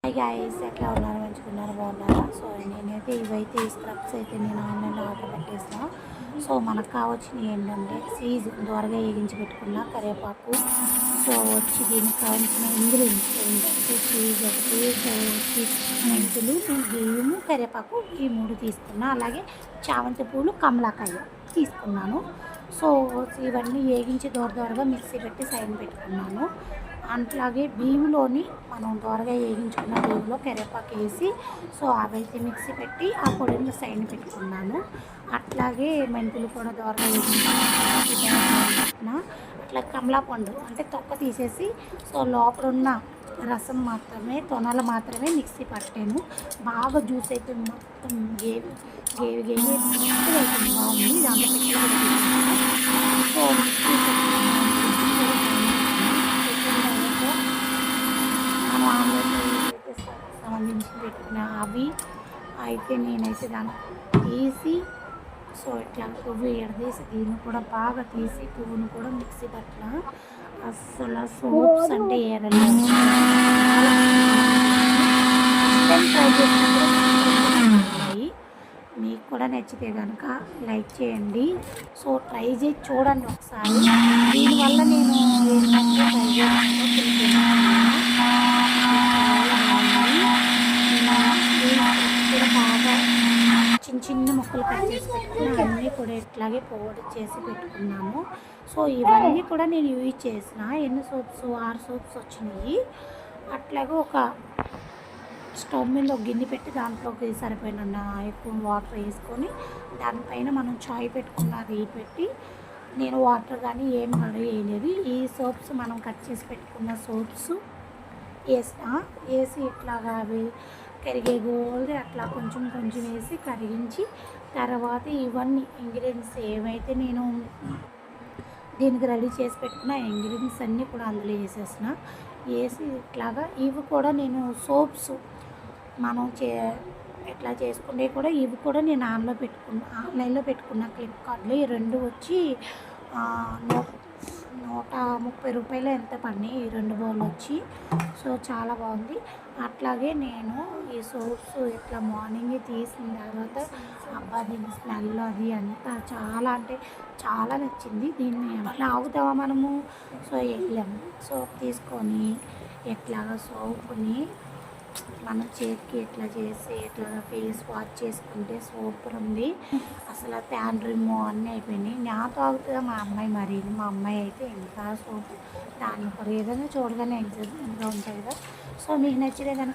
Hi guys, ఎట్లా ఉన్నారు? మంచుకున్నారు, బాగున్నారా? సో నేనైతే ఇవైతే ఈ స్క్రబ్స్ అయితే నేను ఆన్లైన్లో ఆర్డర్ పెట్టేసిన. సో మనకు కావాల్సినవి ఏంటంటే చీజ్ త్వరగా వేగించి పెట్టుకున్న కరివేపాకు. సో వచ్చి దీనికి కావాల్సిన ఇంగ్రీడియంట్స్ ఏంటంటే చీజ్ ఒకటి, సో వచ్చి మెంతులు, బియ్యము, కరివేపాకు ఈ మూడు తీసుకున్నా. అలాగే చామంతి పూలు, కమలాకాయ తీసుకున్నాను. సో ఇవన్నీ వేగించి దోరగా మిక్సీ పెట్టి సైడ్ పెట్టుకున్నాను. అట్లాగే బియ్యంలోని మనం దోరగా వేయించుకున్న బియ్యంలో కరివేపాకు వేసి సో అవైతే మిక్సీ పెట్టి ఆ పొడిని సైడ్ పెట్టుకున్నాను. అట్లాగే మెంతులు కూడా దోరగా వేయించుకున్న అట్లా కమలా పండు అంటే తొక్క తీసేసి సో లోపల ఉన్న రసం మాత్రమే, తొనలు మాత్రమే మిక్సీ పట్టాను. బాగా జ్యూస్ అయితే మొత్తం గేవి గేవి గేవి అవుతుంది, బాగుంది. దాంట్లో పెట్టి సో మిక్సీ మనం ఆమ్లెట్ సంబంధించి పెట్టిన అవి అయితే నేనైతే దాన్ని తీసి సో ఇట్లా పువ్వు ఎడదీసి దీన్ని కూడా బాగా తీసి పువ్వును కూడా మిక్సీ పట్ల అస్సలు సోప్స్ అంటే ఏరలేదు. ట్రై చేసినప్పుడు మీకు కూడా నచ్చితే కనుక లైక్ చేయండి. సో ట్రై చేసి చూడండి ఒకసారి. దీనివల్ల నేను ఏంటంటే ట్రై చేయడానికి కూడా బాగా చిన్న ముక్కలు కట్ చేసి పెట్టుకుని అన్నీ కూడా ఇట్లాగే పౌడర్ చేసి పెట్టుకున్నాను. సో ఇవన్నీ కూడా నేను యూజ్ చేసిన ఎన్ని సోప్స్ 6 సోప్స్ వచ్చినాయి. అట్లాగే ఒక స్టవ్ మీద ఒక గిన్నె పెట్టి దాంట్లోకి సరిపోయిన ఎక్కువ వాటర్ వేసుకొని దానిపైన మనం చాయ్ పెట్టుకున్నది పెట్టి నేను వాటర్ కానీ ఏం రెడీ వేయలేదు. ఈ సోప్స్ మనం కట్ చేసి పెట్టుకున్న సోప్స్ వేసి ఇట్లాగా అవి కరిగే గోల్ది అట్లా కొంచెం కొంచెం వేసి కరిగించి తర్వాత ఇవన్నీ ఇంగ్రీడియంట్స్ ఏవైతే నేను దీనికి రెడీ చేసి పెట్టుకున్న ఇంగ్రీడియంట్స్ అన్నీ కూడా అందులో వేసి ఇట్లాగా ఇవి కూడా నేను సోప్స్ మనం ఎట్లా చేసుకునే కూడా ఇవి కూడా నేను ఆన్లైన్లో పెట్టుకున్న ఫ్లిప్కార్ట్లో. ఈ రెండు వచ్చి 130 రూపాయలు ఎంత పడినాయి ఈ 2 బౌల్ వచ్చి. సో చాలా బాగుంది. అట్లాగే నేను ఈ సోప్స్ ఇట్లా మార్నింగ్ తీసిన తర్వాత అబ్బా దీని స్మెల్ అది అంతా చాలా అంటే చాలా నచ్చింది. దీన్ని ఎట్లా ఆగుతావా మనము? సో వెళ్ళాము సోప్ తీసుకొని ఎట్లాగా సోపుని మనం చేతికి ఎట్లా చేసి ఎట్లా ఫేస్ వాష్ చేసుకుంటే సూపర్ ఉంది. అసలు ట్యాన్ రిమూవ్ అన్నీ అయిపోయినాయి. నాతో ఆగుతుందా మా అమ్మాయి, మరి మా అమ్మాయి అయితే ఇంకా సోప్ దాన్ని కూడా ఏదైనా చూడగానే ఎగ్జైట్మెంట్గా ఉంటుంది కదా. సో మీకు నచ్చితే కనుక